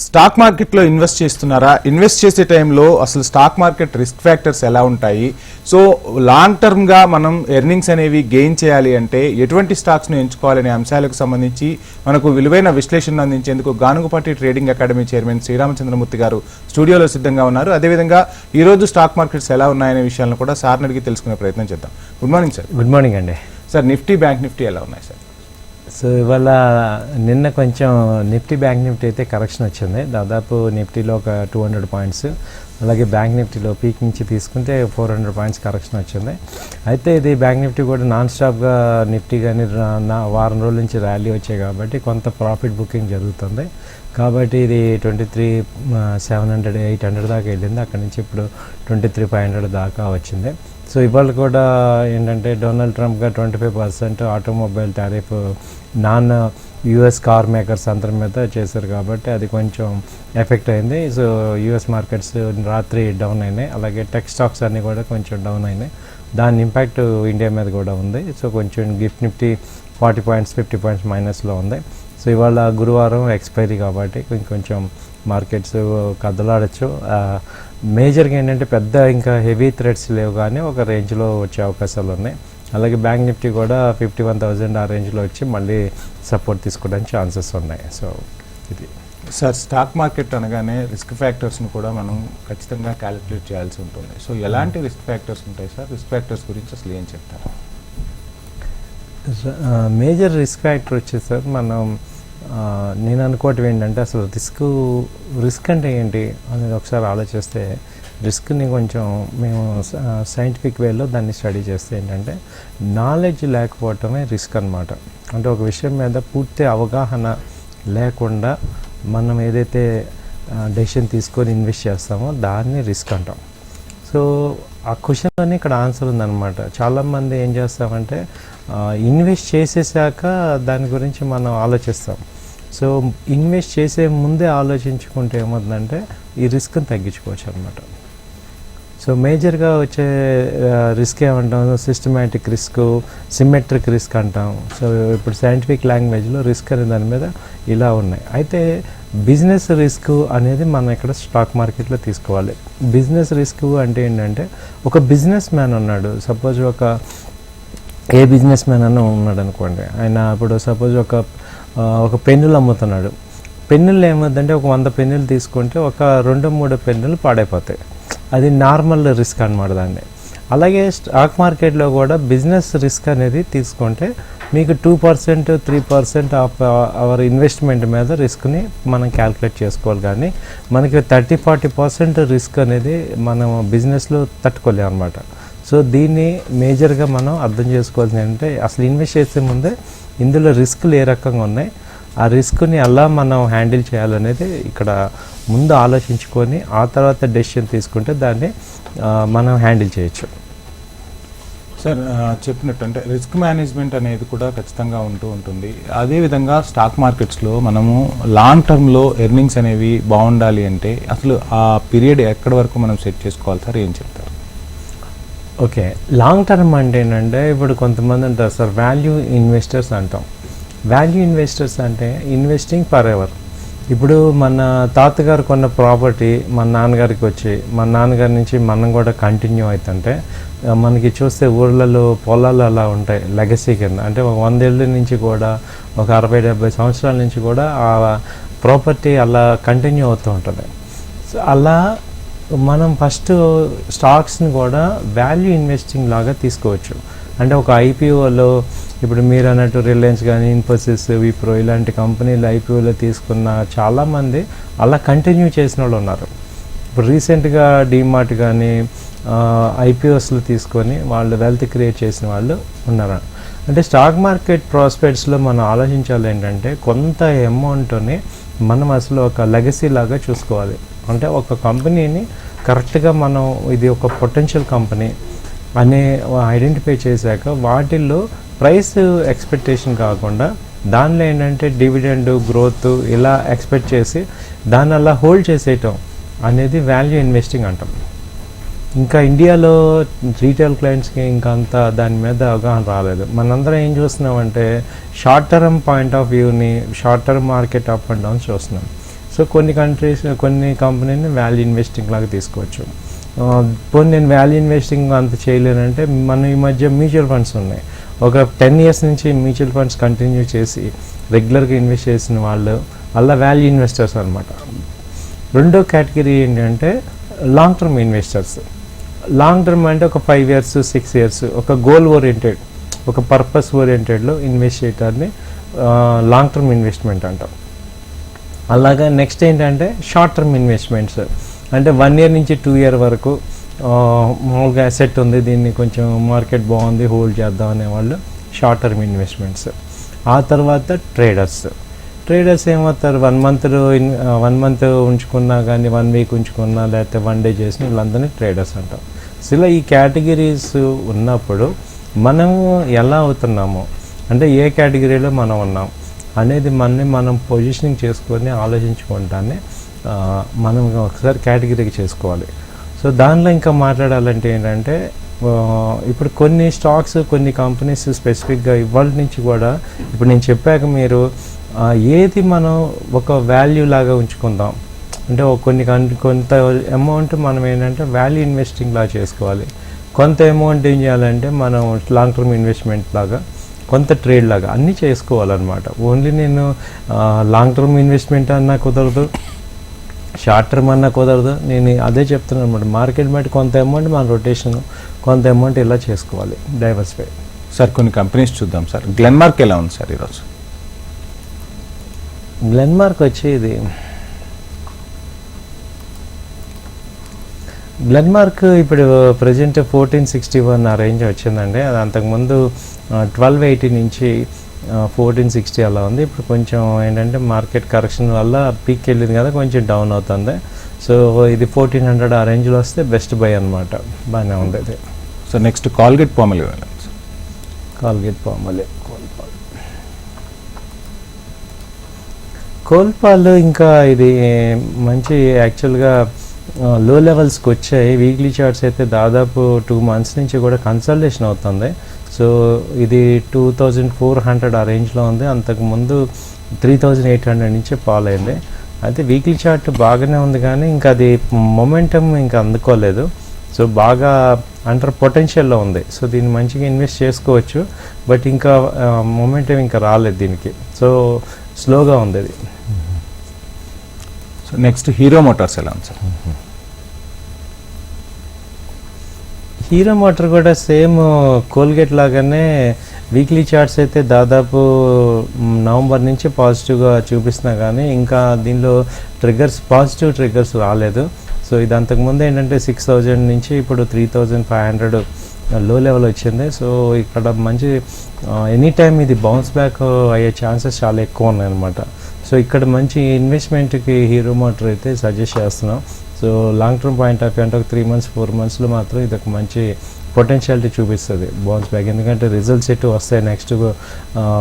Stock మార్కెట్లో invest చేస్తున్నారా? Invest చేసే టైంలో అసలు స్టాక్ మార్కెట్ రిస్క్ ఫ్యాక్టర్స్ ఎలా ఉంటాయి? సో లాంగ్ టర్మ్గా మనం ఎర్నింగ్స్ అనేవి గెయిన్ చేయాలి అంటే ఎటువంటి స్టాక్స్ను ఎంచుకోవాలనే అంశాలకు సంబంధించి మనకు విలువైన విశ్లేషణ అందించేందుకు Ganugupati trading academy chairman Sriramachandramurthy గారు స్టూడియోలో సిద్ధంగా ఉన్నారు. అదేవిధంగా ఈరోజు స్టాక్ మార్కెట్స్ ఎలా ఉన్నాయనే విషయాలను కూడా సార్ని అడిగి తెలుసుకునే ప్రయత్నం చేద్దాం. Good morning sir. Good morning అండి. సార్, నిఫ్టీ బ్యాంక్ నిఫ్టీ ఎలా ఉన్నాయి సార్? సో ఇవాళ నిన్న కొంచెం నిఫ్టీ బ్యాంక్ నిఫ్టీ అయితే కరెక్షన్ వచ్చింది. దాదాపు నిఫ్టీలో ఒక 200 పాయింట్స్, అలాగే బ్యాంక్ నిఫ్టీలో పీక్ నుంచి తీసుకుంటే 400 పాయింట్స్ కరెక్షన్ వచ్చింది. అయితే ఇది బ్యాంక్ నిఫ్టీ కూడా నాన్ స్టాప్గా నిఫ్టీ కానీ వారం రోజుల నుంచి ర్యాలీ వచ్చాయి కాబట్టి కొంత ప్రాఫిట్ బుకింగ్ జరుగుతుంది. కాబట్టి ఇది 23,700 800 దాకా వెళ్ళింది. అక్కడి నుంచి ఇప్పుడు 23,500 దాకా వచ్చింది. సో ఇవాళ కూడా ఏంటంటే డొనాల్డ్ ట్రంప్గా 25% automobile tariff non US car makers అందరి మీద చేశారు కాబట్టి అది కొంచెం ఎఫెక్ట్ అయింది. సో యూఎస్ మార్కెట్స్ రాత్రి డౌన్ అయినాయి, అలాగే టెక్ స్టాక్స్ అన్నీ కూడా కొంచెం డౌన్ అయినాయి. దాని ఇంపాక్ట్ ఇండియా మీద కూడా ఉంది. సో కొంచెం గిఫ్ట్ నిఫ్టీ 40 పాయింట్స్ 50 పాయింట్స్ మైనస్లో ఉంది. సో ఇవాళ గురువారం ఎక్స్పైరీ కాబట్టి కొంచెం మార్కెట్స్ కదలాడచ్చు. మేజర్గా ఏంటంటే పెద్ద ఇంకా హెవీ థ్రెడ్స్ లేవు కానీ ఒక రేంజ్లో వచ్చే అవకాశాలు ఉన్నాయి. అలాగే బ్యాంక్ నిఫ్టీ కూడా 51,000 ఆ రేంజ్లో వచ్చి మళ్ళీ సపోర్ట్ తీసుకోవడానికి ఛాన్సెస్ ఉన్నాయి. సో ఇది సార్, స్టాక్ మార్కెట్ అనగానే రిస్క్ ఫ్యాక్టర్స్ని కూడా మనం ఖచ్చితంగా క్యాలిక్యులేట్ చేయాల్సి ఉంటుంది. సో ఎలాంటి రిస్క్ ఫ్యాక్టర్స్ ఉంటాయి సార్? రిస్క్ ఫ్యాక్టర్స్ గురించి అసలు ఏం చెప్తారు? మేజర్ రిస్క్ ఫ్యాక్టర్ వచ్చేసి సార్ మనం నేను అనుకోవటం ఏంటంటే అసలు రిస్క్ అంటే ఏంటి అనేది ఒకసారి ఆలోచిస్తే రిస్క్ని కొంచెం మేము సైంటిఫిక్ వేలో దాన్ని స్టడీ చేస్తే ఏంటంటే నాలెడ్జ్ లేకపోవటమే రిస్క్ అనమాట. అంటే ఒక విషయం మీద పూర్తి అవగాహన లేకుండా మనం ఏదైతే డెసిషన్ తీసుకొని ఇన్వెస్ట్ చేస్తామో దాన్ని రిస్క్ అంటాం. సో ఆ క్వశ్చన్లోనే ఇక్కడ ఆన్సర్ ఉందన్నమాట. చాలామంది ఏం చేస్తామంటే ఇన్వెస్ట్ చేసేసాక దాని గురించి మనం ఆలోచిస్తాం. సో ఇన్వెస్ట్ చేసే ముందే ఆలోచించుకుంటే ఏమవుతుందంటే ఈ రిస్క్ని తగ్గించుకోవచ్చు అనమాట. సో మేజర్గా వచ్చే రిస్క్ ఏమంటాం? సిస్టమేటిక్ రిస్క్, సిమెట్రిక్ రిస్క్ అంటాం. సో ఇప్పుడు సైంటిఫిక్ లాంగ్వేజ్లో రిస్క్ అనే దాని మీద ఇలా ఉన్నాయి. అయితే బిజినెస్ రిస్క్ అనేది మనం ఇక్కడ స్టాక్ మార్కెట్లో తీసుకోవాలి. బిజినెస్ రిస్క్ అంటే ఏంటంటే ఒక బిజినెస్ మ్యాన్ ఉన్నాడు, సపోజ్ ఏ బిజినెస్ మ్యాన్ అన్న ఉన్నాడు అనుకోండి. ఆయన ఇప్పుడు సపోజ్ ఒక పెన్నులు అమ్ముతున్నాడు. పెన్నులు ఏమవుతుందంటే ఒక 100 పెన్నులు తీసుకుంటే ఒక 2-3 పెన్నులు పాడైపోతాయి. అది నార్మల్ రిస్క్ అనమాట దాన్ని. అలాగే స్టాక్ మార్కెట్లో కూడా బిజినెస్ రిస్క్ అనేది తీసుకుంటే మీకు 2% 3% ఆఫ్ అవర్ ఇన్వెస్ట్మెంట్ మీద రిస్క్ని మనం క్యాల్కులేట్ చేసుకోవాలి. కానీ మనకి 30-40% రిస్క్ అనేది మనం బిజినెస్లో తట్టుకోలేము అనమాట. సో దీన్ని మేజర్గా మనం అర్థం చేసుకోవాల్సింది ఏంటంటే అసలు ఇన్వెస్ట్ చేసే ముందే ఇందులో రిస్క్లు ఏ రకంగా ఉన్నాయి, ఆ రిస్క్ని ఎలా మనం హ్యాండిల్ చేయాలనేది ఇక్కడ ముందు ఆలోచించుకొని ఆ తర్వాత డెసిషన్ తీసుకుంటే దాన్ని మనం హ్యాండిల్ చేయొచ్చు. సార్, చెప్పినట్టు అంటే రిస్క్ మేనేజ్మెంట్ అనేది కూడా ఖచ్చితంగా ఉంటుంది. అదేవిధంగా స్టాక్ మార్కెట్స్లో మనము లాంగ్ టర్మ్లో ఎర్నింగ్స్ అనేవి బాగుండాలి అంటే అసలు ఆ పీరియడ్ ఎక్కడి వరకు మనం సెట్ చేసుకోవాలి సార్? ఏం చెప్తారు? ఓకే, లాంగ్ టర్మ్ అంటే ఏంటంటే ఇప్పుడు కొంతమంది అంటారు సార్ వాల్యూ ఇన్వెస్టర్స్ అంటాం. వాల్యూ ఇన్వెస్టర్స్ అంటే ఇన్వెస్టింగ్ ఫర్ ఎవర్. ఇప్పుడు మన తాతగారు కొన్న ప్రాపర్టీ మన నాన్నగారికి వచ్చి మన నాన్నగారి నుంచి మనం కూడా కంటిన్యూ అవుతుంటే మనకి చూస్తే ఊళ్ళలో పొలాలు అలా ఉంటాయి లెగసీ కింద. అంటే ఒక 100 ఏళ్ళ నుంచి కూడా ఒక 60-70 సంవత్సరాల నుంచి కూడా ఆ ప్రాపర్టీ అలా కంటిన్యూ అవుతూ ఉంటుంది. సో అలా మనం ఫస్ట్ స్టాక్స్ని కూడా వాల్యూ ఇన్వెస్టింగ్ లాగా తీసుకోవచ్చు. అంటే ఒక ఐపీఓలో ఇప్పుడు మీరు అన్నట్టు రిలయన్స్ కానీ ఇన్ఫోసిస్, విప్రో ఇలాంటి కంపెనీలు ఐపీఓలో తీసుకున్న చాలామంది అలా కంటిన్యూ చేసిన వాళ్ళు ఉన్నారు. ఇప్పుడు రీసెంట్గా డీమార్ట్ కానీ ఐపీఓస్లో తీసుకొని వాళ్ళు వెల్త్ క్రియేట్ చేసిన వాళ్ళు ఉన్నారు. అంటే స్టాక్ మార్కెట్ ప్రాస్పెక్ట్స్లో మనం ఆలోచించాలి ఏంటంటే కొంత అమౌంట్ని మనం అసలు ఒక లెగసీ లాగా చూసుకోవాలి. అంటే ఒక కంపెనీని కరెక్ట్గా మనం ఇది ఒక పొటెన్షియల్ కంపెనీ అనే ఐడెంటిఫై చేశాక వాటిల్లో ప్రైస్ ఎక్స్పెక్టేషన్ కాకుండా దానిలో ఏంటంటే డివిడెండ్ గ్రోత్ ఇలా ఎక్స్పెక్ట్ చేసి దాన్ని అలా హోల్డ్ చేసేయటం అనేది వాల్యూ ఇన్వెస్టింగ్ అంటాం. ఇంకా ఇండియాలో రీటైల్ క్లయింట్స్కి ఇంకా అంత దాని మీద అవగాహన రాలేదు. మనందరం ఏం చూస్తున్నామంటే షార్ట్ టర్మ్ పాయింట్ ఆఫ్ వ్యూని, short term market up and downs చూస్తున్నాం. సో కొన్ని కంపెనీని వాల్యూ ఇన్వెస్టింగ్ లాగా తీసుకోవచ్చు. పోనీ నేను వాల్యూ ఇన్వెస్టింగ్ అంత చేయలేనంటే మన ఈ మధ్య మ్యూచువల్ ఫండ్స్ ఉన్నాయి. ఒక 10 years నుంచి మ్యూచువల్ ఫండ్స్ కంటిన్యూ చేసి రెగ్యులర్గా ఇన్వెస్ట్ చేసిన వాళ్ళు అలా వాల్యూ ఇన్వెస్టర్స్ అనమాట. రెండో కేటగిరీ ఏంటంటే long term investors. Long term అంటే ఒక 5 years 6 years ఒక గోల్ ఓరియంటెడ్, ఒక పర్పస్ ఓరియంటెడ్లో ఇన్వెస్ట్ చేయటాన్ని లాంగ్ టర్మ్ ఇన్వెస్ట్మెంట్ అంటాం. అలాగా నెక్స్ట్ ఏంటంటే షార్ట్ టర్మ్ ఇన్వెస్ట్మెంట్స్, అంటే 1 year నుంచి 2 year వరకు మామూలుగా అసెట్ ఉంది, దీన్ని కొంచెం మార్కెట్ బాగుంది హోల్డ్ చేద్దాం అనేవాళ్ళు షార్ట్ టర్మ్ ఇన్వెస్ట్మెంట్స్. ఆ తర్వాత ట్రేడర్స్ ఏమవుతారు, 1 month ఉంచుకున్నా కానీ 1 week ఉంచుకున్నా లేకపోతే 1 day చేసిన వీళ్ళందరినీ ట్రేడర్స్ అంటాం. సో ఇలా ఈ కేటగిరీస్ ఉన్నప్పుడు మనం ఎలా అవుతున్నాము అంటే ఏ కేటగిరీలో మనం ఉన్నాం అనేది మనం పొజిషనింగ్ చేసుకొని ఆలోచించుకుంటానే మనం ఒకసారి కేటగిరీకి చేసుకోవాలి. సో దానిలో ఇంకా మాట్లాడాలంటే ఏంటంటే ఇప్పుడు కొన్ని స్టాక్స్ కొన్ని కంపెనీస్ స్పెసిఫిక్గా ఇవాళ నుంచి కూడా ఇప్పుడు నేను చెప్పాక మీరు ఏది మనం ఒక వాల్యూ లాగా ఉంచుకుందాం అంటే కొంత అమౌంట్ మనం ఏంటంటే వాల్యూ ఇన్వెస్టింగ్ లాగా చేసుకోవాలి, కొంత అమౌంట్ ఏం చేయాలంటే మనం లాంగ్ టర్మ్ ఇన్వెస్ట్మెంట్ లాగా, కొంత ట్రేడ్ లాగా అన్నీ చేసుకోవాలన్నమాట. ఓన్లీ నేను లాంగ్ టర్మ్ ఇన్వెస్ట్మెంట్ అన్నా కుదరదు, షార్ట్ టర్మ్ అన్నా కుదరదు. నేను అదే చెప్తున్నాను అనమాట, మార్కెట్ బట్టి కొంత అమౌంట్ మన రొటేషన్, కొంత అమౌంట్ ఇలా చేసుకోవాలి, డైవర్సిఫై. సార్ కొన్ని కంపెనీస్ చూద్దాం సార్. గ్లెన్మార్క్ ఎలా ఉంది సార్ ఈరోజు? గ్లెన్మార్క్ వచ్చి ఇది గ్లెన్మార్క్ ఇప్పుడు ప్రజెంట్ 1461 ఆ రేంజ్ వచ్చిందండి. అది అంతకుముందు 1280 నుంచి 1460 అలా ఉంది. ఇప్పుడు కొంచెం ఏంటంటే మార్కెట్ కరెక్షన్ వల్ల పీక్ వెళ్ళింది కదా, కొంచెం డౌన్ అవుతుంది. సో ఇది 1400 ఆ రేంజ్లో వస్తే బెస్ట్ బై అనమాట, బాగానే ఉంది అది. సో నెక్స్ట్ కాల్గేట్ పామోలివ్ వెళ్ళాం సార్. కాల్గేట్ కోల్పాలు ఇంకా ఇది మంచి యాక్చువల్గా లో లెవెల్స్కి వచ్చాయి. వీక్లీ చార్ట్స్ అయితే దాదాపు 2 months నుంచి కూడా కన్సల్టేషన్ అవుతుంది. సో ఇది 2400 ఆ రేంజ్లో ఉంది. అంతకుముందు 3800 నుంచి ఫాల్ అయింది. అయితే వీక్లీ చార్ట్ బాగానే ఉంది కానీ ఇంకా అది మొమెంటమ్ ఇంకా అందుకోలేదు. సో బాగా అండర్ పొటెన్షియల్లో ఉంది. సో దీన్ని మంచిగా ఇన్వెస్ట్ చేసుకోవచ్చు, బట్ ఇంకా మొమెంటమ్ ఇంకా రాలేదు దీనికి. సో స్లోగా ఉంది అది. సో నెక్స్ట్ హీరో మోటార్స్ ఎలా ఉంది సార్? హీరో మోటార్ కూడా సేమ్ కోల్గేట్ లాగానే వీక్లీ చార్ట్స్ అయితే దాదాపు నవంబర్ నుంచి పాజిటివ్గా చూపిస్తున్నా కానీ ఇంకా దీనిలో పాజిటివ్ ట్రిగ్గర్స్ రాలేదు. సో ఇది అంతకుముందు ఏంటంటే 6000 నుంచి ఇప్పుడు 3500 లో లెవెల్ వచ్చింది. సో ఇక్కడ మంచి ఎనీ టైం ఇది బౌన్స్ బ్యాక్ అయ్యే ఛాన్సెస్ చాలా ఎక్కువ ఉన్నాయి అనమాట. సో ఇక్కడ మంచి ఇన్వెస్ట్మెంట్కి హీరో మోటార్ అయితే సజెస్ట్ చేస్తున్నాం. So long term point of view అంటే ఒక 3 months 4 monthsలో మాత్రం ఇది ఒక మంచి పొటెన్షియాలిటీ చూపిస్తుంది బౌన్స్ బ్యాక్. ఎందుకంటే రిజల్ట్స్ ఎటు వస్తాయి నెక్స్ట్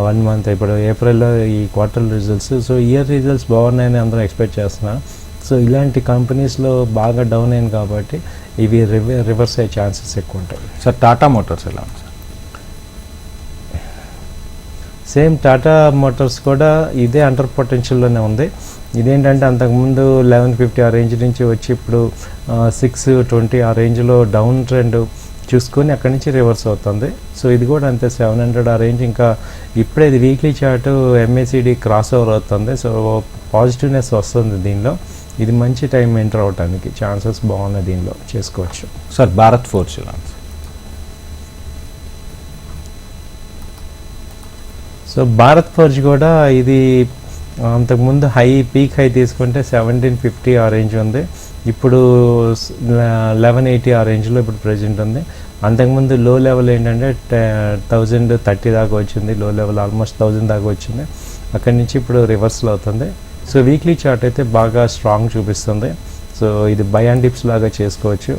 1 month, ఇప్పుడు ఏప్రిల్లో ఈ quarter results. So year results బాగున్నాయని అందరూ ఎక్స్పెక్ట్ చేస్తున్నాం. సో ఇలాంటి కంపెనీస్లో బాగా డౌన్ అయింది కాబట్టి ఇవి రివర్స్ అయ్యే ఛాన్సెస్ ఎక్కువ ఉంటాయి. సార్ టాటా మోటార్స్ ఎలా ఉంది సార్? సేమ్ టాటా మోటార్స్ కూడా ఇదే అండర్ పొటెన్షియల్లోనే ఉంది. ఇదేంటంటే అంతకుముందు 1150 ఆ రేంజ్ నుంచి వచ్చి ఇప్పుడు 620 ఆ రేంజ్లో డౌన్ ట్రెండ్ చూసుకొని అక్కడి నుంచి రివర్స్ అవుతుంది. సో ఇది కూడా అంతే 700 ఆ రేంజ్. ఇంకా ఇప్పుడే ఇది weekly chart MACD cross over అవుతుంది. సో పాజిటివ్నెస్ వస్తుంది దీనిలో. ఇది మంచి టైం ఎంటర్ అవడానికి ఛాన్సెస్ బాగున్నాయి, దీనిలో చేసుకోవచ్చు. సార్ భారత్ ఫోర్జ్ ఎలా ఉంది? సో భారత్ ఫోర్జ్ కూడా ఇది అంతకుముందు పీక్ హై తీసుకుంటే 1750 ఆ రేంజ్ ఉంది. ఇప్పుడు 1180 ఆ రేంజ్లో ఇప్పుడు ప్రెజెంట్ ఉంది. అంతకుముందు లో లెవెల్ ఏంటంటే 1030 దాకా వచ్చింది, లో లెవెల్ ఆల్మోస్ట్ 1000 దాకా వచ్చింది. అక్కడి నుంచి ఇప్పుడు రివర్స్లో అవుతుంది. సో వీక్లీ చార్ట్ అయితే బాగా స్ట్రాంగ్ చూపిస్తుంది. సో ఇది బై అండ్ డిప్స్ లాగా చేసుకోవచ్చు.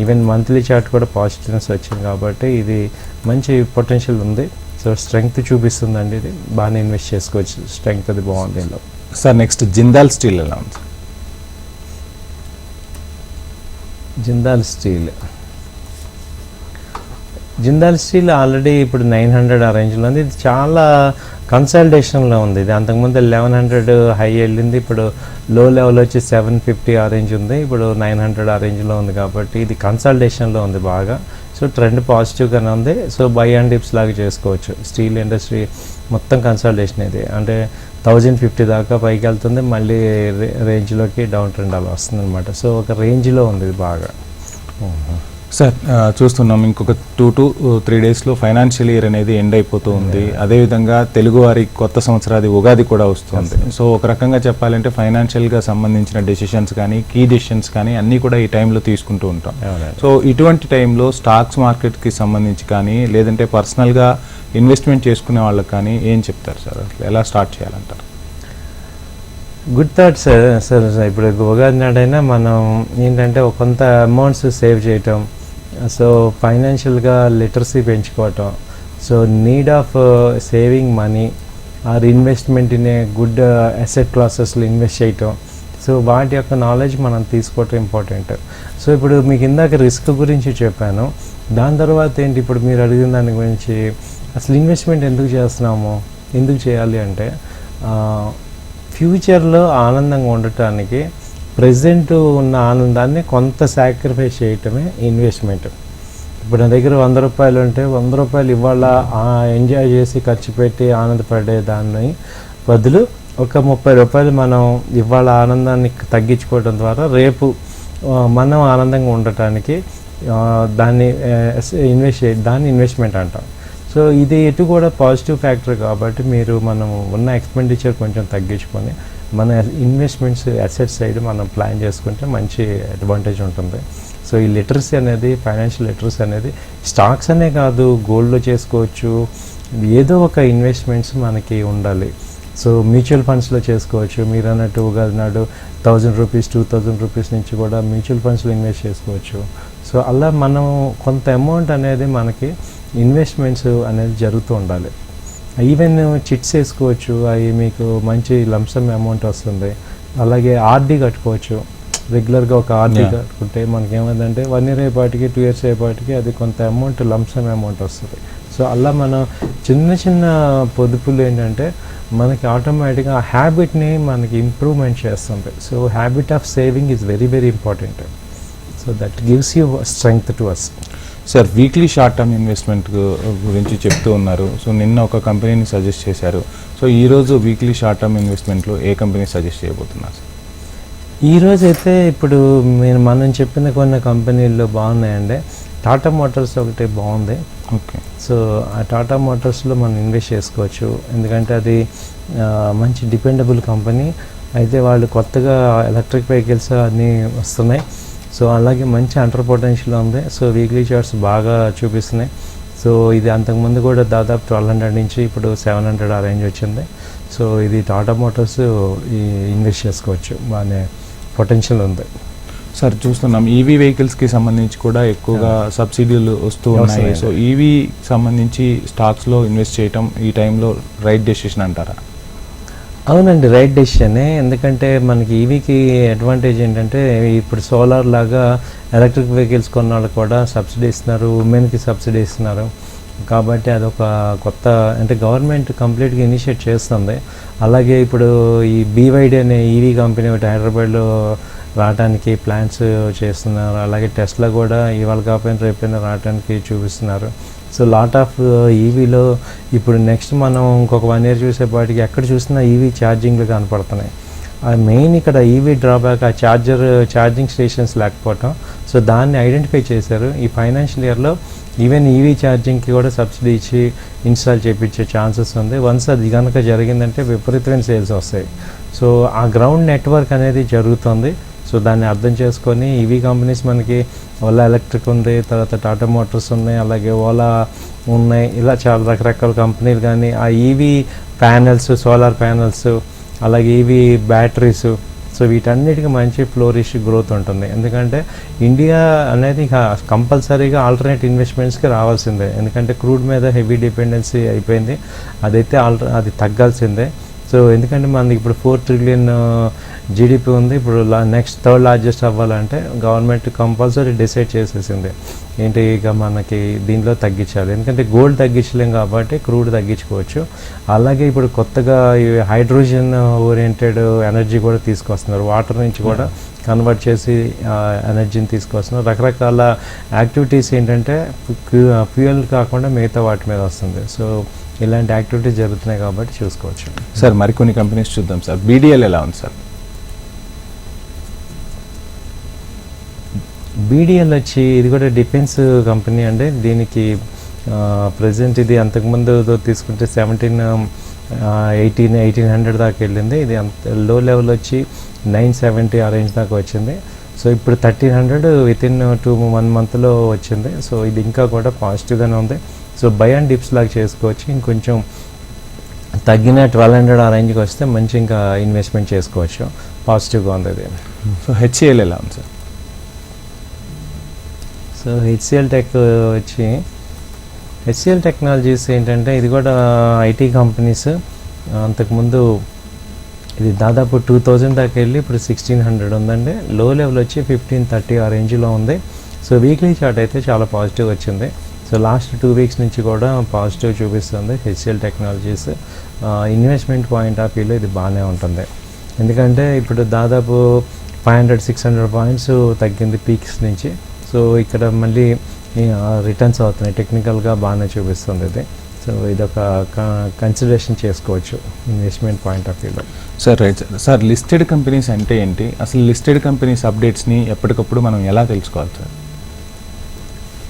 ఈవెన్ మంత్లీ చార్ట్ కూడా పాజిటివ్నెస్ వచ్చింది కాబట్టి ఇది మంచి పొటెన్షియల్ ఉంది. సో స్ట్రెంగ్త్ చూపిస్తుందండి, ఇది బాగానే ఇన్వెస్ట్ చేసుకోవచ్చు. స్ట్రెంగ్త్ అది బాగుంది దీనిలో. సార్ నెక్స్ట్ జిందాల్ స్టీల్ ఎలా ఉంది? జిందాల్ స్టీల్ ఆల్రెడీ ఇప్పుడు 900 ఆ రేంజ్లో ఉంది. ఇది చాలా కన్సల్టేషన్లో ఉంది ఇది. అంతకుముందు 1100 హై వెళ్ళింది, ఇప్పుడు లో లెవెల్ వచ్చి 750 ఆ రేంజ్ ఉంది, ఇప్పుడు 900 ఆ రేంజ్లో ఉంది. కాబట్టి ఇది కన్సల్టేషన్లో ఉంది బాగా. సో ట్రెండ్ పాజిటివ్గానే ఉంది. సో బై అండ్ డిప్స్ లాగా చేసుకోవచ్చు. స్టీల్ ఇండస్ట్రీ మొత్తం కన్సల్టేషన్ ఇది, అంటే 1050 దాకా పైకి వెళ్తుంది, మళ్ళీ రేంజ్లోకి డౌన్ ట్రెండ్ అలా వస్తుంది అనమాట. సో ఒక రేంజ్లో ఉంది ఇది బాగా. సార్ చూస్తున్నాం ఇంకొక 2 to 3 డేస్లో ఫైనాన్షియల్ ఇయర్ అనేది ఎండ్ అయిపోతూ ఉంది. అదేవిధంగా తెలుగువారి కొత్త సంవత్సరాది ఉగాది కూడా వస్తుంది. సో ఒక రకంగా చెప్పాలంటే ఫైనాన్షియల్గా సంబంధించిన డెసిషన్స్ కానీ కీ డెసిషన్స్ కానీ అన్నీ కూడా ఈ టైంలో తీసుకుంటూ ఉంటాం. సో ఇటువంటి టైంలో స్టాక్స్ మార్కెట్కి సంబంధించి కానీ లేదంటే పర్సనల్గా ఇన్వెస్ట్మెంట్ చేసుకునే వాళ్ళకి కానీ ఏం చెప్తారు సార్? అసలు ఎలా స్టార్ట్ చేయాలంటారు? Good thought sir. సార్ ఇప్పుడు ఉగాది నాడైనా మనం ఏంటంటే ఒక కొంత అమౌంట్స్ సేవ్ చేయటం, సో ఫైనాన్షియల్గా లిటరసీ పెంచుకోవటం, so need of saving money or investment in a good asset క్లాసెస్లో ఇన్వెస్ట్ చేయటం, సో వాటి యొక్క నాలెడ్జ్ మనం తీసుకోవటం ఇంపార్టెంట్. సో ఇప్పుడు మీకు ఇందాక రిస్క్ గురించి చెప్పాను. దాని తర్వాత ఏంటి, ఇప్పుడు మీరు అడిగిన దాని గురించి అసలు ఇన్వెస్ట్మెంట్ ఎందుకు చేస్తున్నాము, ఎందుకు చేయాలి అంటే ఫ్యూచర్లో ఆనందంగా ఉండటానికి ప్రజెంట్ ఉన్న ఆనందాన్ని కొంత సాక్రిఫైస్ చేయటమే ఇన్వెస్ట్మెంట్. ఇప్పుడు నా దగ్గర 100 రూపాయలు ఉంటే 100 రూపాయలు ఇవాళ ఎంజాయ్ చేసి ఖర్చు పెట్టి ఆనందపడే దాన్ని బదులు ఒక 30 రూపాయలు మనం ఇవాళ ఆనందాన్ని తగ్గించుకోవడం ద్వారా రేపు మనం ఆనందంగా ఉండటానికి దాన్ని ఇన్వెస్ట్మెంట్ అంటాం. సో ఇది ఎటు కూడా పాజిటివ్ ఫ్యాక్టర్ కాబట్టి మీరు మనం ఉన్న ఎక్స్పెండిచర్ కొంచెం తగ్గించుకొని మన ఇన్వెస్ట్మెంట్స్ అసెట్ సైడ్ మనం ప్లాన్ చేసుకుంటే మంచి అడ్వాంటేజ్ ఉంటుంది. సో ఈ లిటరసీ అనేది, ఫైనాన్షియల్ లిటరసీ అనేది స్టాక్స్ అనే కాదు, గోల్డ్లో చేసుకోవచ్చు, ఏదో ఒక ఇన్వెస్ట్మెంట్స్ మనకి ఉండాలి. సో మ్యూచువల్ ఫండ్స్లో చేసుకోవచ్చు. మీరు అన్నట్టు ఉగాది నాడు 1000 రూపీస్ 2000 రూపీస్ నుంచి కూడా మ్యూచువల్ ఫండ్స్లో ఇన్వెస్ట్ చేసుకోవచ్చు. సో అలా మనం కొంత అమౌంట్ అనేది మనకి ఇన్వెస్ట్మెంట్స్ అనేది జరుగుతూ ఉండాలి. ఈవెన్ చిట్స్ వేసుకోవచ్చు, అవి మీకు మంచి లంసమ్ అమౌంట్ వస్తుంది. అలాగే ఆర్డీ కట్టుకోవచ్చు. రెగ్యులర్గా ఒక ఆర్డీ కట్టుకుంటే మనకి ఏమైందంటే 1 year అయ్యేపాటికి 2 years అయ్యేపాటికి అది కొంత అమౌంట్ లంసమ్ అమౌంట్ వస్తుంది. సో అలా మనం చిన్న చిన్న పొదుపులు ఏంటంటే మనకి ఆటోమేటిక్గా ఆ హ్యాబిట్ని మనకి ఇంప్రూవ్మెంట్ చేస్తుంది. So habit of saving is very very important. So that gives you strength to us. Sir weekly short term investment గురించి చెప్తూ ఉన్నారు. సో నిన్న ఒక కంపెనీని సజెస్ట్ చేశారు. సో ఈరోజు వీక్లీ షార్ట్ టర్మ్ ఇన్వెస్ట్మెంట్లో ఏ కంపెనీ సజెస్ట్ చేయబోతున్నారు సార్? ఈరోజు అయితే ఇప్పుడు మనం చెప్పిన కొన్ని కంపెనీల్లో బాగున్నాయండి. టాటా మోటార్స్ ఒకటి బాగుంది. ఓకే. సో ఆ టాటా మోటార్స్లో మనం ఇన్వెస్ట్ చేసుకోవచ్చు, ఎందుకంటే అది మంచి డిపెండబుల్ కంపెనీ. అయితే వాళ్ళు కొత్తగా ఎలక్ట్రిక్ వెహికల్స్ అన్నీ వస్తున్నాయి. సో అలాగే మంచి అండర్ పొటెన్షియల్ ఉంది. సో వీక్లీ చార్ట్స్ బాగా చూపిస్తున్నాయి. సో ఇది అంతకుముందు కూడా దాదాపు 1200 నుంచి ఇప్పుడు 700 ఆ రేంజ్ వచ్చింది. సో ఇది టాటా మోటార్స్ ఇన్వెస్ట్ చేసుకోవచ్చు, బాగానే పొటెన్షియల్ ఉంది. సార్ చూస్తున్నాం ఈవీ వెహికల్స్కి సంబంధించి కూడా ఎక్కువగా సబ్సిడీలు వస్తూ ఉన్నాయి. సో ఈవీ సంబంధించి స్టాక్స్లో ఇన్వెస్ట్ చేయటం ఈ టైంలో రైట్ డెసిషన్ అంటారా? అవునండి, రైట్ డెసిషనే. ఎందుకంటే మనకి ఈవీకి అడ్వాంటేజ్ ఏంటంటే ఇప్పుడు సోలార్ లాగా ఎలక్ట్రిక్ వెహికల్స్ కొన్న వాళ్ళకి కూడా సబ్సిడీ ఇస్తున్నారు, ఉమెన్కి సబ్సిడీ ఇస్తున్నారు. కాబట్టి అదొక కొత్త, అంటే గవర్నమెంట్ కంప్లీట్గా ఇనిషియేట్ చేస్తుంది. అలాగే ఇప్పుడు ఈ BYD అనే ఈవీ కంపెనీ ఒకటి హైదరాబాద్లో రావడానికి ప్లాన్స్ చేస్తున్నారు. అలాగే టెస్లా కూడా ఇవాళ కాకపోయినా రేపైనా రావడానికి చూపిస్తున్నారు. సో లాట్ ఆఫ్ ఈవీలో ఇప్పుడు నెక్స్ట్ మనం ఇంకొక 1 year చూసేపాటికి ఎక్కడ చూసినా ఈవీ ఛార్జింగ్లు కనపడుతున్నాయి. మెయిన్ ఇక్కడ ఈవీ డ్రాబ్యాక్ ఆ ఛార్జింగ్ స్టేషన్స్ లేకపోవటం. సో దాన్ని ఐడెంటిఫై చేశారు. ఈ ఫైనాన్షియల్ ఇయర్లో ఈవెన్ ఈవీ ఛార్జింగ్కి కూడా సబ్సిడీ ఇచ్చి ఇన్స్టాల్ చేయించే ఛాన్సెస్ ఉంది. వన్స్ అది కనుక జరిగిందంటే విపరీతమైన సేల్స్ వస్తాయి. సో ఆ గ్రౌండ్ నెట్వర్క్ అనేది జరుగుతుంది. సో దాన్ని అర్థం చేసుకొని ఈవీ కంపెనీస్ మనకి ఓలా ఎలక్ట్రిక్ ఉంది, తర్వాత టాటా మోటార్స్ ఉన్నాయి, అలాగే ఓలా ఉన్నాయి, ఇలా చాలా రకరకాల కంపెనీలు. కానీ ఆ ఈవీ ప్యానెల్స్, సోలార్ ప్యానెల్స్, అలాగే ఈవీ బ్యాటరీస్, సో వీటన్నిటికీ మంచి ఫ్లోరిష్ గ్రోత్ ఉంటుంది. ఎందుకంటే ఇండియా అనేది కంపల్సరీగా ఆల్టర్నేట్ ఇన్వెస్ట్మెంట్స్కి రావాల్సిందే. ఎందుకంటే క్రూడ్ మీద హెవీ డిపెండెన్సీ అయిపోయింది. అదైతే అది తగ్గాల్సిందే. సో ఎందుకంటే మనకి ఇప్పుడు 4 ట్రిలియన్ జీడిపి ఉంది. ఇప్పుడు నెక్స్ట్ థర్డ్ లార్జెస్ట్ అవ్వాలంటే గవర్నమెంట్ కంపల్సరీ డిసైడ్ చేసేసింది ఏంటి, ఇక మనకి దీంట్లో తగ్గించాలి. ఎందుకంటే గోల్డ్ తగ్గించలేం కాబట్టి క్రూడ్ తగ్గించుకోవచ్చు. అలాగే ఇప్పుడు కొత్తగా ఈ హైడ్రోజన్ ఓరియంటెడ్ ఎనర్జీ కూడా తీసుకొస్తున్నారు, వాటర్ నుంచి కూడా కన్వర్ట్ చేసి ఎనర్జీని తీసుకొస్తున్నారు. రకరకాల యాక్టివిటీస్ ఏంటంటే ఫ్యూయల్ కాకుండా మిగతా వాటి మీద వస్తుంది. సో ఇలాంటి యాక్టివిటీస్ జరుగుతున్నాయి కాబట్టి చూసుకోవచ్చు. సార్ మరికొన్ని కంపెనీస్ చూద్దాం సార్. బీడీఎల్ ఎలా ఉంది సార్? బీడీఎల్ వచ్చి ఇది కూడా డిఫెన్స్ కంపెనీ అండి. దీనికి ప్రజెంట్ ఇది అంతకుముందు తీసుకుంటే 1800 దాకా వెళ్ళింది. ఇది అంత లో లెవెల్ వచ్చి 970 ఆ రేంజ్ దాకా వచ్చింది. సో ఇప్పుడు 1300 వితిన్ 1 మంత్లో వచ్చింది. సో ఇది ఇంకా కూడా పాజిటివ్గానే ఉంది. సో బై అండ్ డిప్స్ లాగా చేసుకోవచ్చు. ఇంకొంచెం తగ్గిన 1200 ఆ రేంజ్కి వస్తే మంచి ఇంకా ఇన్వెస్ట్మెంట్ చేసుకోవచ్చు. పాజిటివ్గా ఉంది ఇది. సో హెచ్సిఎల్ ఎలా ఉంది సార్? సో హెచ్సిఎల్ టెక్ వచ్చి హెచ్సిఎల్ టెక్నాలజీస్ ఏంటంటే ఇది కూడా ఐటీ కంపెనీస్. అంతకుముందు ఇది దాదాపు 2000 దాకా వెళ్ళి ఇప్పుడు 1600 ఉందండి. లో లెవెల్ వచ్చి 1530 ఆ రేంజ్లో ఉంది. సో వీక్లీ చార్ట్ అయితే చాలా పాజిటివ్ వచ్చింది. సో లాస్ట్ 2 వీక్స్ నుంచి కూడా పాజిటివ్ చూపిస్తుంది HCl technologies. Investment point of వ్యూలో ఇది బాగానే ఉంటుంది. ఎందుకంటే ఇప్పుడు దాదాపు 500-600 పాయింట్స్ తగ్గింది పీక్స్ నుంచి. సో ఇక్కడ మళ్ళీ రిటర్న్స్ అవుతున్నాయి, టెక్నికల్గా బాగానే చూపిస్తుంది ఇది. సో ఇదొక కన్సిడరేషన్ చేసుకోవచ్చు ఇన్వెస్ట్మెంట్ పాయింట్ ఆఫ్ వ్యూలో. Sir right sir. Sir listed companies అంటే ఏంటి, అసలు లిస్టెడ్ కంపెనీస్ అప్డేట్స్ని ఎప్పటికప్పుడు మనం ఎలా తెలుసుకోవాలి సార్?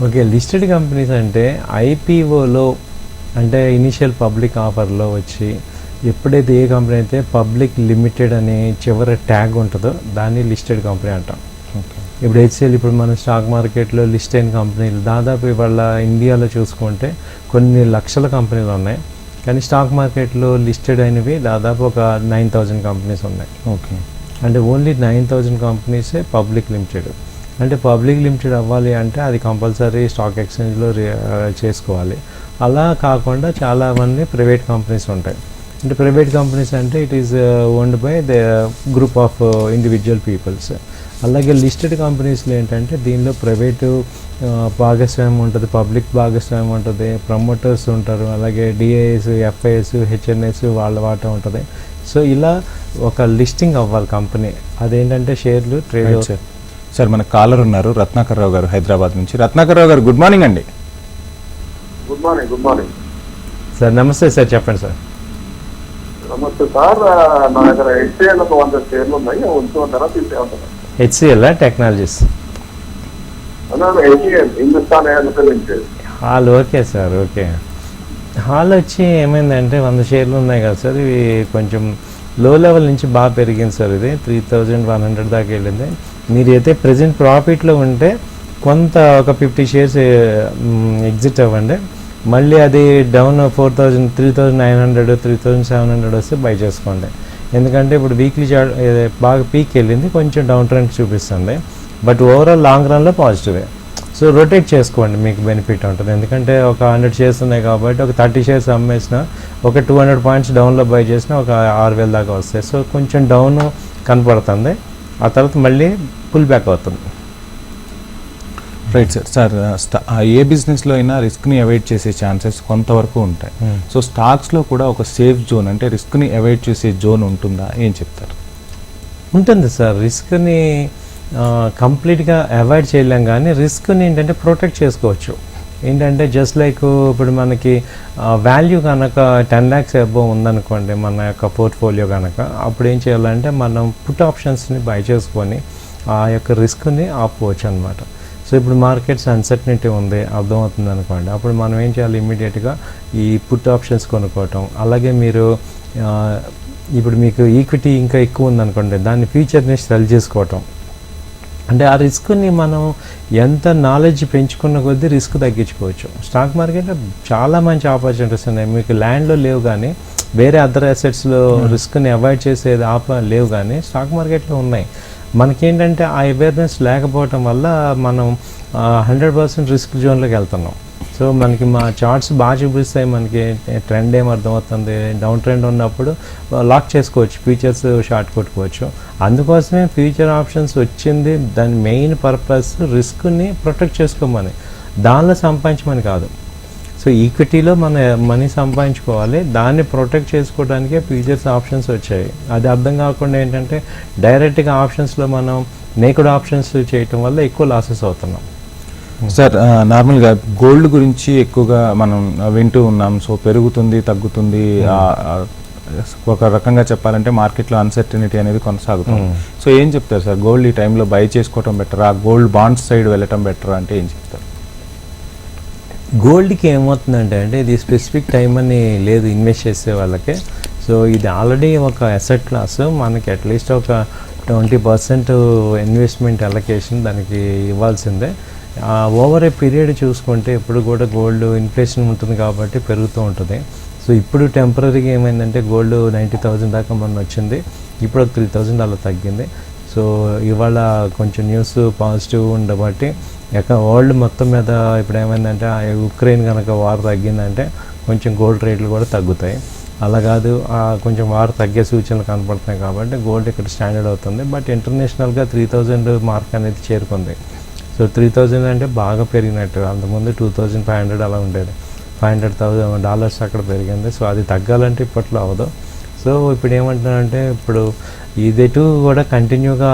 ఓకే, లిస్టెడ్ కంపెనీస్ అంటే ఐపీఓలో అంటే ఇనిషియల్ పబ్లిక్ ఆఫర్లో వచ్చి ఎప్పుడైతే ఏ కంపెనీ అయితే పబ్లిక్ లిమిటెడ్ అనే చివరి ట్యాగ్ ఉంటుందో దాన్ని లిస్టెడ్ కంపెనీ అంటాం. ఓకే. ఇప్పుడు హెచ్సిఎల్ ఇప్పుడు మన స్టాక్ మార్కెట్లో లిస్ట్ అయిన కంపెనీలు దాదాపు ఇవాళ ఇండియాలో చూసుకుంటే కొన్ని లక్షల కంపెనీలు ఉన్నాయి. కానీ స్టాక్ మార్కెట్లో లిస్టెడ్ అయినవి దాదాపు ఒక 9000 కంపెనీస్ ఉన్నాయి. ఓకే. అంటే ఓన్లీ 9000 కంపెనీసే పబ్లిక్ లిమిటెడ్. అంటే పబ్లిక్ లిమిటెడ్ అవ్వాలి అంటే అది కంపల్సరీ స్టాక్ ఎక్స్చేంజ్లో చేసుకోవాలి. అలా కాకుండా చాలామంది ప్రైవేట్ కంపెనీస్ ఉంటాయి. అంటే ప్రైవేట్ కంపెనీస్ అంటే it is owned by the group of individual peoples. అలాగే లిస్టెడ్ కంపెనీస్లో ఏంటంటే దీనిలో ప్రైవేటు భాగస్వామ్యం ఉంటుంది, పబ్లిక్ భాగస్వామ్యం ఉంటుంది, ప్రమోటర్స్ ఉంటారు, అలాగే డిఐఎస్, ఎఫ్ఐఎస్, హెచ్ఎన్ఎస్ వాళ్ళ వాటా ఉంటుంది. సో ఇలా ఒక లిస్టింగ్ అవ్వాలి కంపెనీ. అదేంటంటే షేర్లు ట్రేడ్. సార్ మన కాలర్ ఉన్నారు రత్నాకర్ రావు గారు హైదరాబాద్ నుంచి. రత్నాకర్ రావు గారు గుడ్ మార్నింగ్ అండి. Good morning. Good morning sir. నమస్తే సార్, చెప్పండి సార్. నమస్తే సార్. నా దగ్గర హెచ్సిఎల్ ఒక 100 షేర్లు ఉన్నాయి, ఉంచుకుంటారా తీసేమంటారా? HCL Technologies HCL Hindustan Airlines Limited. HAL okay sir. Okay, HAL వచ్చి ఏమైందంటే 100 షేర్లు ఉన్నాయి కదా సార్, ఇవి కొంచెం లో లెవెల్ నుంచి బాగా పెరిగింది సార్. ఇది 3100 దాకా వెళ్ళింది. మీరు అయితే ప్రజెంట్ ప్రాఫిట్లో ఉంటే కొంత ఒక 50 షేర్స్ ఎగ్జిట్ అవ్వండి. మళ్ళీ అది డౌన్ 3900 3700 వస్తే బై చేసుకోండి. ఎందుకంటే ఇప్పుడు వీక్లీ చార్ట్ బాగా పీక్ వెళ్ళింది, కొంచెం డౌన్ ట్రెండ్ చూపిస్తుంది. బట్ ఓవరాల్ లాంగ్ రన్లో పాజిటివే. సో రొటేట్ చేసుకోండి, మీకు బెనిఫిట్ ఉంటుంది. ఎందుకంటే ఒక 100 షేర్స్ ఉన్నాయి కాబట్టి ఒక 30 షేర్స్ అమ్మేసిన ఒక 200 పాయింట్స్ డౌన్లో బై చేసిన ఒక 6000 దాకా వస్తాయి. సో కొంచెం డౌన్ కనపడుతుంది, ఆ తర్వాత మళ్ళీ పుల్ బ్యాక్ అవుతుంది. Right sir. సార్ ఏ బిజినెస్లో అయినా రిస్క్ని అవాయిడ్ చేసే ఛాన్సెస్ కొంతవరకు ఉంటాయి. సో స్టాక్స్లో కూడా ఒక సేఫ్ జోన్ అంటే రిస్క్ని అవాయిడ్ చేసే జోన్ ఉంటుందా, ఏం చెప్తారు? ఉంటుంది సార్. రిస్క్ని కంప్లీట్గా అవాయిడ్ చేయలేం, కానీ రిస్క్ని ఏంటంటే ప్రొటెక్ట్ చేసుకోవచ్చు. ఏంటంటే జస్ట్ లైక్ ఇప్పుడు మనకి వాల్యూ కనుక 10 lakhs అబోవ్ ఉందనుకోండి మన యొక్క పోర్ట్ఫోలియో కనుక, అప్పుడు ఏం చేయాలంటే మనం పుట్ ఆప్షన్స్ని బై చేసుకొని ఆ యొక్క రిస్క్ని ఆపుకోవచ్చు అనమాట. సో ఇప్పుడు మార్కెట్స్ అన్సర్టనిటీ ఉంది అర్థమవుతుంది అనుకోండి, అప్పుడు మనం ఏం చేయాలి, ఇమ్మీడియట్గా ఈ పుట్ ఆప్షన్స్ కొనుక్కోవటం. అలాగే మీరు ఇప్పుడు మీకు ఈక్విటీ ఇంకా ఎక్కువ ఉందనుకోండి, దాన్ని ఫ్యూచర్ని సెల్ చేసుకోవటం. అంటే ఆ రిస్క్ని మనం ఎంత నాలెడ్జ్ పెంచుకున్న కొద్దీ రిస్క్ తగ్గించుకోవచ్చు. స్టాక్ మార్కెట్లో చాలా మంచి ఆపర్చునిటీస్ ఉన్నాయి. మీకు ల్యాండ్లో లేవు, కానీ వేరే అదర్ అసెట్స్లో రిస్క్ని అవాయిడ్ చేసేది లేవు, కానీ స్టాక్ మార్కెట్లో ఉన్నాయి. మనకేంటంటే ఆ అవేర్నెస్ లేకపోవటం వల్ల మనం 100% రిస్క్ జోన్లోకి వెళ్తున్నాం. సో సో మనకి మా చార్ట్స్ బాగా చూపిస్తాయి, మనకి ట్రెండ్ ఏం అర్థమవుతుంది, డౌన్ ట్రెండ్ ఉన్నప్పుడు లాక్ చేసుకోవచ్చు, ఫ్యూచర్స్ షార్ట్ కొట్టుకోవచ్చు. అందుకోసమే ఫ్యూచర్ ఆప్షన్స్ వచ్చింది. దాని మెయిన్ పర్పస్ రిస్క్ని ప్రొటెక్ట్ చేసుకోమని, దానిలో సంపాదించమని కాదు. సో ఈక్విటీలో మన మనీ సంపాదించుకోవాలి, దాన్ని ప్రొటెక్ట్ చేసుకోవడానికే ఫ్యూచర్స్ ఆప్షన్స్ వచ్చాయి. అది అర్థం కాకుండా ఏంటంటే డైరెక్ట్గా ఆప్షన్స్లో మనం నేకుడ్ ఆప్షన్స్ చేయటం వల్ల ఎక్కువ లాసెస్ అవుతున్నాం. సార్ నార్మల్గా గోల్డ్ గురించి ఎక్కువగా మనం వింటూ ఉన్నాం. సో పెరుగుతుంది, తగ్గుతుంది, ఒక రకంగా చెప్పాలంటే మార్కెట్లో అన్సర్టనిటీ అనేది కొనసాగుతుంది. సో ఏం చెప్తారు సార్, గోల్డ్ ఈ టైంలో బై చేసుకోవటం బెటరా, గోల్డ్ బాండ్స్ సైడ్ వెళ్ళటం బెటరా అంటే ఏం చెప్తారు? గోల్డ్కి ఏమవుతుందంటే ఇది స్పెసిఫిక్ టైం అని లేదు ఇన్వెస్ట్ చేసే వాళ్ళకి. సో ఇది ఆల్రెడీ ఒక అసెట్ క్లాస్, మనకి అట్లీస్ట్ ఒక 20% ఇన్వెస్ట్మెంట్ అలొకేషన్ దానికి ఇవ్వాల్సిందే. ఓవర్ ఏ పీరియడ్ చూసుకుంటే ఇప్పుడు కూడా గోల్డ్ ఇన్ఫ్లేషన్ ఉంటుంది కాబట్టి పెరుగుతూ ఉంటుంది. సో ఇప్పుడు టెంపరీగా ఏమైందంటే గోల్డ్ 90,000 దాకా మొన్న వచ్చింది, ఇప్పుడు 3,000 అలా తగ్గింది. సో ఇవాళ కొంచెం న్యూస్ పాజిటివ్ ఉండబట్టి వరల్డ్ మొత్తం మీద ఇప్పుడు ఏమైందంటే ఉక్రెయిన్ కనుక వార్ తగ్గిందంటే కొంచెం గోల్డ్ రేట్లు కూడా తగ్గుతాయి. అలా కాదు, కొంచెం వార్ తగ్గే సూచనలు కనపడుతున్నాయి కాబట్టి గోల్డ్ ఇక్కడ స్టాండర్డ్ అవుతుంది. బట్ ఇంటర్నేషనల్గా 3,000 మార్క్ అనేది చేరుకుంది. సో 3,000 అంటే బాగా పెరిగినట్టు, అంతకుముందు 2,500 అలా ఉండేది, $500,000 అక్కడ పెరిగింది. సో అది తగ్గాలంటే ఇప్పట్లో అవ్వదు. సో ఇప్పుడు ఏమంటున్నారంటే ఇప్పుడు ఇదేటు కూడా కంటిన్యూగా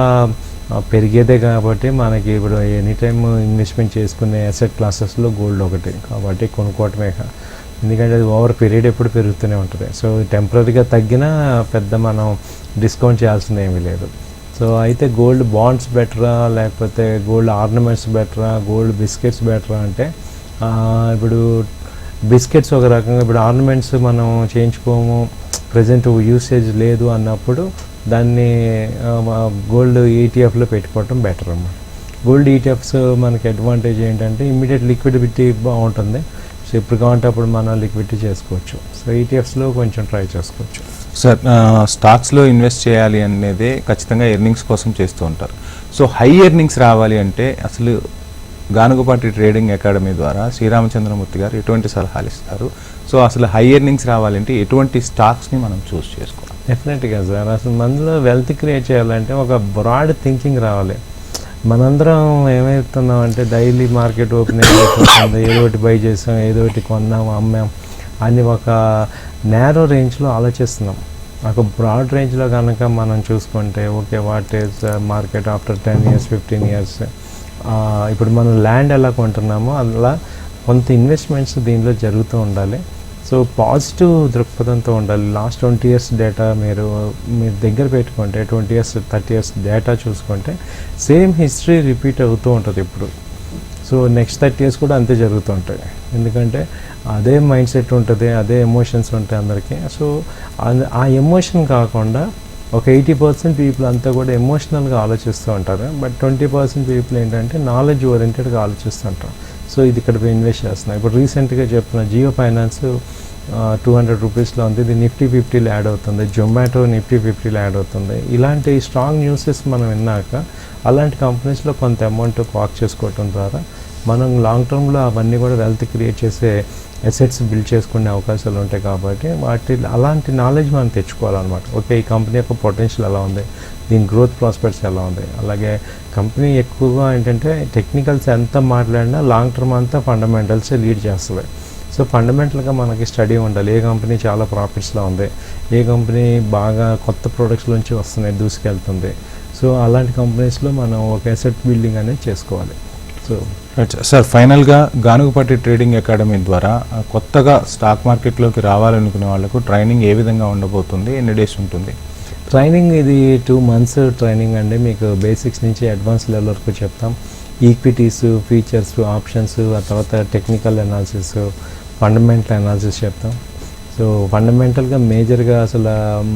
పెరిగేదే కాబట్టి మనకి ఇప్పుడు ఎనీ టైమ్ ఇన్వెస్ట్మెంట్ చేసుకునే అసెట్ క్లాసెస్లో గోల్డ్ ఒకటి కాబట్టి కొనుక్కోవటమే. ఎందుకంటే అది ఓవర్ పీరియడ్ ఎప్పుడు పెరుగుతూనే ఉంటుంది. సో టెంపరీగా తగ్గినా పెద్ద మనం డిస్కౌంట్ చేయాల్సింది ఏమీ లేదు. సో అయితే గోల్డ్ బాండ్స్ బెటరా, లేకపోతే గోల్డ్ ఆర్నమెంట్స్ బెటరా, గోల్డ్ బిస్కెట్స్ బెటరా అంటే ఇప్పుడు బిస్కెట్స్ ఒక రకంగా, ఇప్పుడు ఆర్నమెంట్స్ మనం చేయించుకోము, ప్రజెంట్ యూసేజ్ లేదు అన్నప్పుడు దాన్ని గోల్డ్ ఈటీఎఫ్లో పెట్టుకోవటం బెటర్ అన్నమాట. గోల్డ్ ఈటీఎఫ్స్ మనకి అడ్వాంటేజ్ ఏంటంటే ఇమ్మీడియట్ లిక్విడిటీ బాగుంటుంది. సో ఇప్పుడు కావాలంటే అప్పుడు మనం లిక్విడిటీ చేసుకోవచ్చు. సో ఈటీఎఫ్స్లో కొంచెం ట్రై చేసుకోవచ్చు. సార్ స్టాక్స్లో ఇన్వెస్ట్ చేయాలి అనేది ఖచ్చితంగా ఎర్నింగ్స్ కోసం చేస్తూ ఉంటారు. సో హై ఎర్నింగ్స్ రావాలి అంటే అసలు గానుగపాటి ట్రేడింగ్ అకాడమీ ద్వారా శ్రీరామచంద్రమూర్తి గారు ఎటువంటి సలహాలు ఇస్తారు? సో అసలు హై ఎర్నింగ్స్ రావాలంటే ఎటువంటి స్టాక్స్ని మనం చూస్ చేసుకోవాలి? డెఫినెట్గా సార్, అసలు మనలో వెల్త్ క్రియేట్ చేయాలంటే ఒక బ్రాడ్ థింకింగ్ రావాలి. మనందరం ఏమవుతున్నాం అంటే డైలీ మార్కెట్ ఓపెన్ అయిపోతుంది, ఏదో ఒకటి బై చేసాం, ఏదో ఒకటి కొన్నాం, అమ్మాం అని ఒక నేరో రేంజ్లో ఆలోచిస్తున్నాం. ఒక బ్రాడ్ రేంజ్లో కనుక మనం చూసుకుంటే okay, what is market after 10 years 15 years, ఇప్పుడు మనం ల్యాండ్ ఎలా కొంటున్నామో అలా కొంత ఇన్వెస్ట్మెంట్స్ దీనిలో జరుగుతూ ఉండాలి. సో పాజిటివ్ దృక్పథంతో ఉండాలి. లాస్ట్ 20 years డేటా మీరు దగ్గర పెట్టుకుంటే 20 years 30 years డేటా చూసుకుంటే సేమ్ హిస్టరీ రిపీట్ అవుతూ ఉంటుంది ఇప్పుడు. సో నెక్స్ట్ 30 years కూడా అంతే జరుగుతూ ఉంటాయి. ఎందుకంటే అదే మైండ్ సెట్ ఉంటుంది, అదే ఎమోషన్స్ ఉంటాయి అందరికీ. సో ఆ ఎమోషన్ కాకుండా ఒక 80% పీపుల్ అంతా కూడా ఎమోషనల్గా ఆలోచిస్తూ ఉంటారు. బట్ 20% పీపుల్ ఏంటంటే నాలెడ్జ్ ఓరియంటెడ్గా ఆలోచిస్తుంటారు. సో ఇది ఇక్కడ ఇన్వెస్ట్ చేస్తున్నాం. ఇప్పుడు రీసెంట్గా చెప్తున్న జియో ఫైనాన్స్ 200 రూపీస్లో ఉంది, ఇది నిఫ్టీ 50లో యాడ్ అవుతుంది, జొమాటో నిఫ్టీ 50లో యాడ్ అవుతుంది. ఇలాంటి స్ట్రాంగ్ న్యూసెస్ మనం విన్నాక అలాంటి కంపెనీస్లో కొంత అమౌంట్ పార్క్ చేసుకోవటం ద్వారా మనం లాంగ్ టర్మ్లో అవన్నీ కూడా వెల్త్ క్రియేట్ చేసే అసెట్స్ బిల్డ్ చేసుకునే అవకాశాలు ఉంటాయి. కాబట్టి అలాంటి నాలెడ్జ్ మనం తెచ్చుకోవాలన్నమాట. ఓకే, ఈ కంపెనీ యొక్క పొటెన్షియల్ ఎలా ఉంది, దీని గ్రోత్ ప్రాస్పెక్ట్స్ ఎలా ఉంది. అలాగే కంపెనీ ఎక్కువగా ఏంటంటే టెక్నికల్స్ ఎంత మాట్లాడినా లాంగ్ టర్మ్ అంతా ఫండమెంటల్సే లీడ్ చేస్తుంది. సో ఫండమెంటల్గా మనకి స్టడీ ఉండాలి. ఏ కంపెనీ చాలా ప్రాఫిట్స్లో ఉంది, ఏ కంపెనీ బాగా కొత్త ప్రొడక్ట్స్ నుంచి వస్తున్నాయి, దూసుకెళ్తుంది. సో అలాంటి కంపెనీస్లో మనం ఒక అసెట్ బిల్డింగ్ అనేది చేసుకోవాలి. సో సార్ ఫైనల్గా గానుగపాటి ట్రేడింగ్ అకాడమీ ద్వారా కొత్తగా స్టాక్ మార్కెట్లోకి రావాలనుకునే వాళ్ళకు ట్రైనింగ్ ఏ విధంగా ఉండబోతుంది, ఎన్ని డేస్ ఉంటుంది? ట్రైనింగ్ ఇది 2 months ట్రైనింగ్ అండి. మీకు బేసిక్స్ నుంచి అడ్వాన్స్ లెవెల్ వరకు చెప్తాం. ఈక్విటీస్, ఫీచర్స్, ఆప్షన్స్, ఆ తర్వాత టెక్నికల్ అనాలిసిస్, ఫండమెంటల్ అనాలిసిస్ చెప్తాం. సో ఫండమెంటల్గా మేజర్గా అసలు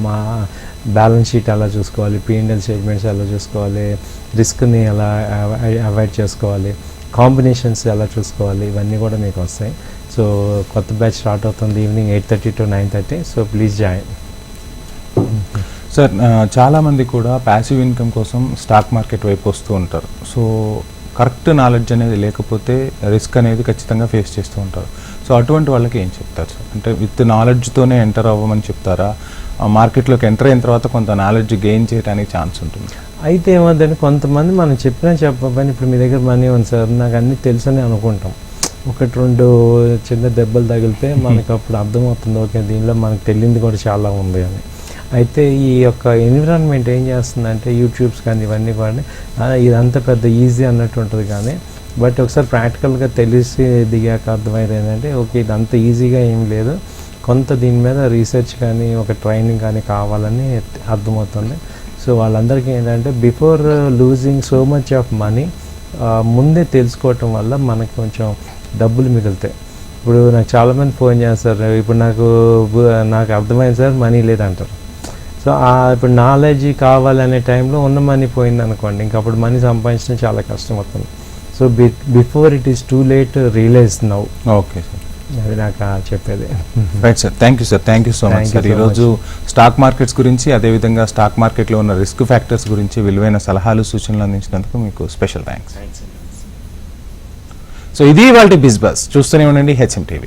మా బ్యాలెన్స్ షీట్ ఎలా చూసుకోవాలి, P&L స్టేట్మెంట్స్ ఎలా చూసుకోవాలి, రిస్క్ని ఎలా అవాయిడ్ చేసుకోవాలి, కాంబినేషన్స్ ఎలా చూసుకోవాలి, ఇవన్నీ కూడా మీకు వస్తాయి. సో కొత్త బ్యాచ్ స్టార్ట్ అవుతుంది evening 8:30 to 9:30. So please join. Sir చాలామంది కూడా ప్యాసివ్ ఇన్కమ్ కోసం స్టాక్ మార్కెట్ వైపు వస్తూ ఉంటారు. సో కరెక్ట్ నాలెడ్జ్ అనేది లేకపోతే రిస్క్ అనేది ఖచ్చితంగా ఫేస్ చేస్తూ ఉంటారు. సో అటువంటి వాళ్ళకి ఏం చెప్తారు సార్? అంటే విత్ నాలెడ్జ్తోనే ఎంటర్ అవ్వమని చెప్తారా? మార్కెట్లోకి ఎంటర్ అయిన తర్వాత కొంత నాలెడ్జ్ గెయిన్ చేయడానికి ఛాన్స్ ఉంటుంది. అయితే ఏమవుతుందంటే కొంతమంది మనం చెప్పినా చెప్పకపోయినా ఇప్పుడు మీ దగ్గర మనీ ఉంది సార్, నాకు అన్నీ తెలుసని అనుకుంటాం. 1-2 చిన్న దెబ్బలు తగిలితే మనకు అప్పుడు అర్థమవుతుంది, ఓకే దీనిలో మనకు తెలియంది కూడా చాలా ఉంది అని. అయితే ఈ యొక్క ఎన్విరాన్మెంట్ ఏం చేస్తుందంటే యూట్యూబ్స్ కానీ ఇవన్నీ కూడా ఇదంతా పెద్ద ఈజీ అన్నట్టు ఉంటుంది, కానీ బట్ ఒకసారి ప్రాక్టికల్గా తెలిసి దిగాక అర్థమైంది ఏంటంటే ఓకే ఇదంత ఈజీగా ఏం లేదు, కొంత దీని మీద రీసెర్చ్ కానీ ఒక ట్రైనింగ్ కానీ కావాలని అర్థమవుతుంది. సో వాళ్ళందరికీ ఏంటంటే before losing so much of money ముందే తెలుసుకోవటం వల్ల మనకు కొంచెం డబ్బులు మిగులుతాయి. ఇప్పుడు నాకు చాలామంది ఫోన్ చేస్తారు, ఇప్పుడు నాకు అర్థమైంది సార్ మనీ లేదంటారు. సో ఇప్పుడు నాలెడ్జ్ కావాలనే టైంలో ఉన్న మనీ పోయింది అనుకోండి, ఇంక అప్పుడు మనీ సంపాదించడం చాలా కష్టం అవుతుంది. So before it is too late realize now. Okay sir, అది నాకు చెప్పేది. Right sir, thank you sir, thank you so much Thank you sir. so ఈరోజు స్టాక్ మార్కెట్స్ గురించి, అదేవిధంగా స్టాక్ మార్కెట్లో ఉన్న రిస్క్ ఫ్యాక్టర్స్ గురించి విలువైన సలహాలు సూచనలు అందించినందుకు మీకు స్పెషల్ థ్యాంక్స్. సో ఇది ఇవాల్టి బిజ్ బస్. చూస్తూనే ఉండండి HM TV.